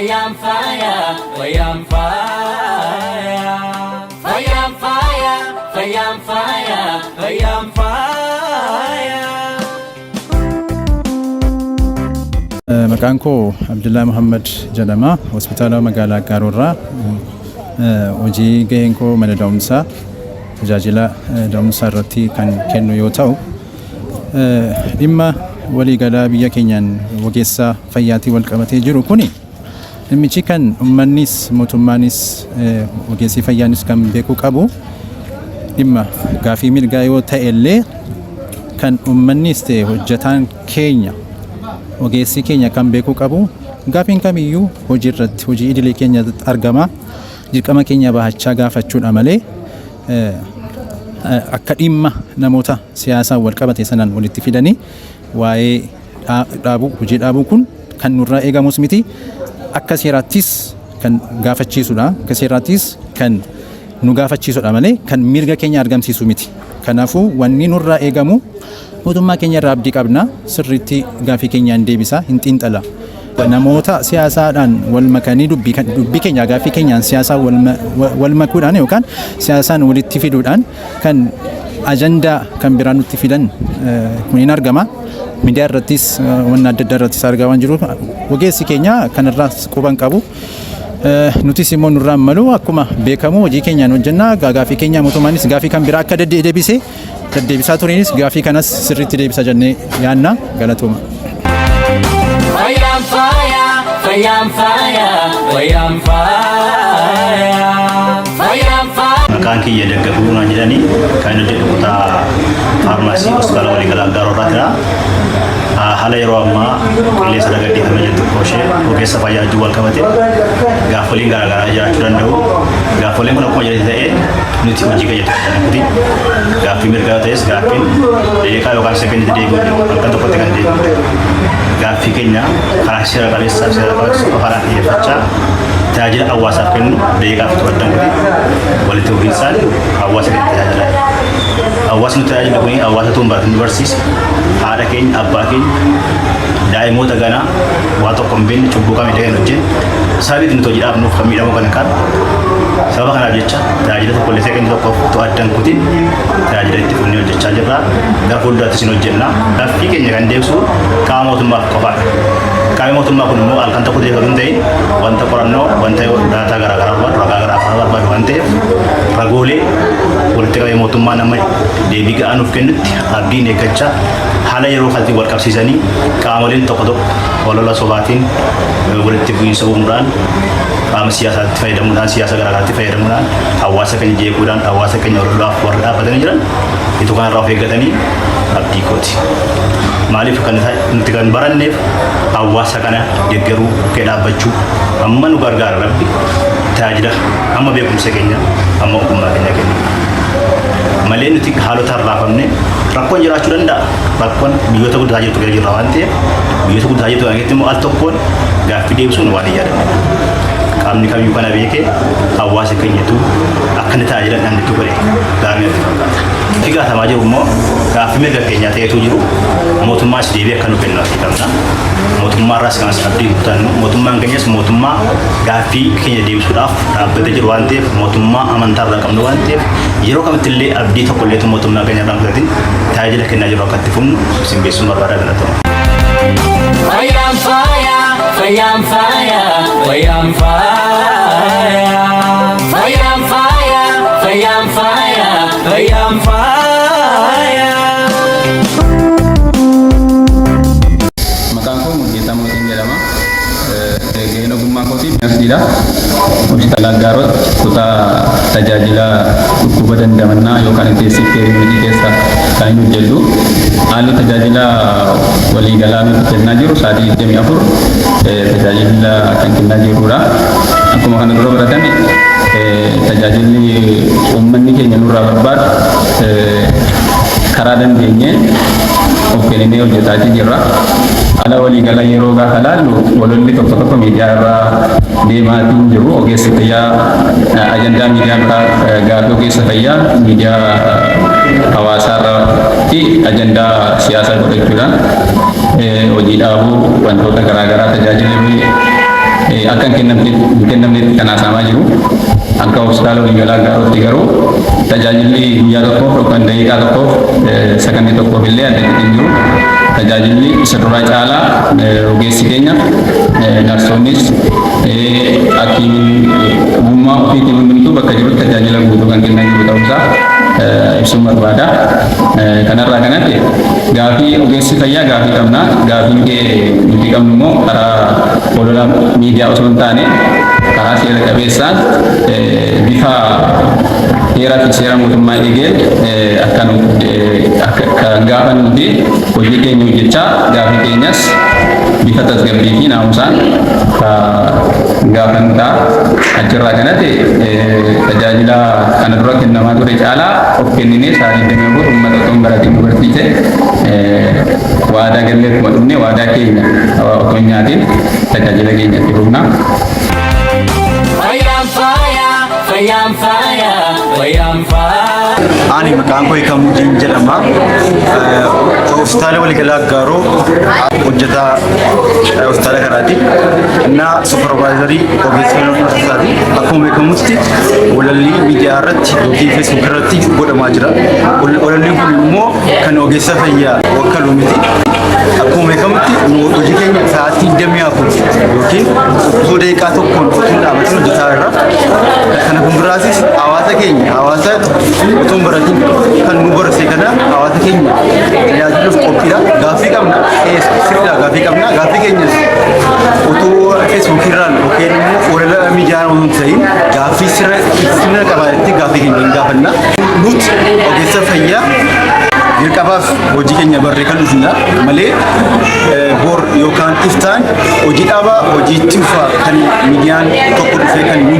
Fayam fire, fayam fire, fayam fire, fayam fire, fayam fire. Maqaan koo Abdullah Muhammad jedhama. Hospitaala magaalaa Gaarorraa hojii gaheen koo mana da'umsaa tajaajila da'umsaa irratti kan kennu yoo ta'u, dhimma waliigalaa biyya keenyaan ogeessa fayyaatii wal qabatee jiru kuni dhimmichi kan uummannis mootummaanis ogeessi fayyaanis kan beekuu qabu dhimma gaafii mirgaa yoo ta'e illee kan uummannis ta'e hojjetaan keenya ogeessi keenya kan beekuu qabu gaafiin kamiyyuu hojii irratti hojii idilee keenyatti argama. Dirqama keenya bahachaa gaafachuudha malee akka dhimma namoota siyaasaan wal qabate sanaan walitti fidanii waa'ee hojii dhaabuu kun kan nurraa eegamus miti. Akka seeraattis kan gaafachiisudha. Akka seeraattis kan nu gaafachiisudha malee kan mirga keenya argamsiisu miti. Kanaafuu wanni nurraa eegamu mootummaa keenya irraa abdii qabna. Sirriitti gaafii keenyaan deebisa, hin xiinxala. Namoota siyaasaadhaan wal makanii dubbii keenya gaafii keenyaan siyaasaa wal makuudhaan yookaan siyaasaan walitti fiduudhaan kan ajandaa kan biraa nutti fidan kun hin argama. Miidiyaa irrattis wanna adda addaa irrattis argaa waan jiruuf ogeessi keenya kanarraas quban qabu. Nutis immoo nurraa malu akkuma beekamu hojii keenyaan hojjennaa. Gaafii keenya mootummaanis gaafii kan biraa akka deddeebisaa turinis gaafii kanas sirriitti deebisa jennee yaanna. Galatooma. Fayam fire, fayam fire, fayam fire, fayam fire. Maqaan kiyya Daggafuu naan jedhani kan nuti kutaa faarmaasii hospitaala waliigalaa Gaarorraa jira. Haala yeroo ammaa qilleensa dhaggeeffamee jirtu kooshee ogeessa fayyaa wajjin wal qabate gaafoliin garaagaraa jiraachuu danda'u. Gaafoliin kun akkuma jedhate ta'ee nuti hojii keenya nuti gaaffii mirgaa ta'es gaaffiin deeqaa yookaan sekeendii deebi'u halkan tokkotti kan deebi'u. Gaaffii keenya karaa seera qabeessa qofaan xiyyeeffachaa tajaajila hawaasaaf kennu deeqaaf tuwaddan kuti walitti hubinsaan hawaasa keenya tajaajilaa. Hawaasni tajaajila kuni hawaasa tuun baratan barsiisa. Haadha keenya, abbaa keenya, daa'imoota ganaa waa tokko hin beekne cubbuu kamii ta'een hojjennu sababii nuti hojii dhaabnuuf kan miidhamu kan qabu. Sababa kanaaf jecha tajaajila tokko illee sekeendii tokkoof tuwaddan kuti tajaajila itti fufnee hojjechaa jirra. Gara fuulduraattis hin hojjenna. Gaaffii keenya kan deebisu qaama mootummaaf qofaadha. Qaamni mootummaa kun immoo halkan tokko deebisu hin ta'in wanta qorannoo wanta daataa garaagaraa barbaadu waan ta'eef ragoolee walitti qabee mootummaa nama deebii ga'aa nuuf kennutti abdiin eeggachaa haala yeroo kanatti wal qabsiisanii qaamoleen tokko tokko olola sobaatiin walitti bu'iinsa uumuudhaan qaama siyaasaatti fayyadamuudhaan siyaasa garaagaraatti fayyadamuudhaan hawaasa keenya jeequudhaan hawaasa keenya lolaaf warra dhaabbatanii jiran itu kanarraa of eeggatanii abdii kooti. Maaliif kan nuti kan baranneef hawaasa kana deeggaruu kee dhaabbachuu amma nu gargaara rabbi tajaajila amma beekumsa keenya amma ogummaa keenya kennu. Malee nuti haalota harraafamne rakkoon jiraachuu danda'a. Rakkoon biyyoota guddaa jirtu keessa jirra waan ta'eef biyyoota guddaa jirtu keessatti immoo al tokkoon gaaffii deebisuun waan yaadamu. Qaamni kamiyyuu kana beekee hawaasa keenyatu akka inni tajaajila danda'u godhe gaarii natti fakkaata. Itti gaafatamaa jiru immoo gaaffii mirga keenyaa ta'etu jiru mootummaas deebii akka nu kennu asii qabna. Mootummaarraas kanas abdii kutannu mootummaan keenyas mootummaa gaaffii keenya deebisuudhaaf dhaabbatee jiru waan ta'eef mootummaa amantaarraa qabnu waan ta'eef yeroo kamitti illee abdii tokko illee mootummaa keenya irraa fudhatiin tajaajila kennaa jiru akka itti fufnu isin beeksisuun barbaada galatoomaa. Fayam fire, fayam fire, fayam fire, fayam fire, fayam fire, fayam fire. Maqaan koo Murgeessaa Mootiin jedhama. Gaheen ogummaa kootii nafsiidha. Hospitaala Gaarorraa kutaa tajaajila dhukkuba dandamannaa yookaan intensive care unit keessa kan inni hojjetu. Haalli tajaajila waliigalaa nuti kennaa jiru sa'aatii 24 tajaajila kan kennaa jirudha. Akkuma kana dura baratame tajaajilli uummanni keenya nurraa barbaadu karaa dandeenye of kennee hojjetaa jirra. Haala waliigalaa yeroo gaafa laallu walolli tokko miidiyaa irraa deemaatiin jiru. Ogeessi fayyaa ajandaa miidiyaa biraa gaafa ogeessa fayyaa miidiyaa hawaasaa irratti ajandaa siyaasaa godhachuudhaan hojii dhaabuu wantoota garaagaraa tajaajilli akan kennamnetti kan haasamaa jiru. Akka hospitaala waliigalaa Aggaarotti garuu tajaajilli guyyaa tokkoof yookaan daqiiqaa tokkoof sakandii tokkoof illee addatti hin jiru. Tajaajilli isa duraa caalaa ogeessi keenya narsoonnis hakiimiin ogummaa ofiitiin hundumtuu bakka jirutti tajaajila guutuu kan kennaa jiru ta'uusaa ibsuun barbaada. Kanarraa kanatti gaafii ogeessi fayyaa gaafii qabna. Gaafiin kee nuti qabnu immoo karaa olola miidiyaa osoo hin taane karaa seera qabeessaan bifa heeraa fi seera mootummaa eegeen akka gaafannu fi hojii keenya hojjechaa gaafii keenyas bifa tasgabbii fi naamusaan gaafannu ta'a. Achirraa kanatti tajaajila kana dura kennamaa ture caalaa of kenninee sa'aatii 24 uummata otoo hin baratiin nu barsiise waadaa gallee kuma dhumne waadaa keenya otoo hin nyaatiin tajaajila keenyatti fufna. Ani maqaan koo Hiikamuutiin jedhama. Hospitaala waliigalaa Aggaaroo hojjetaa hospitaala kanaati. Innaa supervaayizarii ogeessa fayyaati. Akkuma beekamutti walallii miidiyaa irratti yookiin feesbuuk irratti godhamaa jira. Walalliin kun immoo kan ogeessa fayyaa wakkaluu miti. Akkuma beekamutti hojii keenya sa'aatii 24 yookiin osoo daqiiqaa tokkoon osoo dhaabatiin hojjetaa irra. Kana fuulduraasis hawaasa keenya hawaasa otoo hin baratiin kan nu barsiise kana hawaasa keenya tajaajiluuf qophiidha. Gaaffii qabna sirriidha gaafii qabna. Gaaffii keenyas otoo feesbuuk irraan yookiin immoo walala miidiyaa osoo hin ta'in gaaffii sirna qabaanetti gaaffii keenya hin gaafanna. Nuti ogeessa fayyaa dirqabaaf hojii keenya barree kan dhufna malee bor yookaan iftaan hojii dhaabaa hojii tuufaa kan miidiyaan tokko dhufee kan nu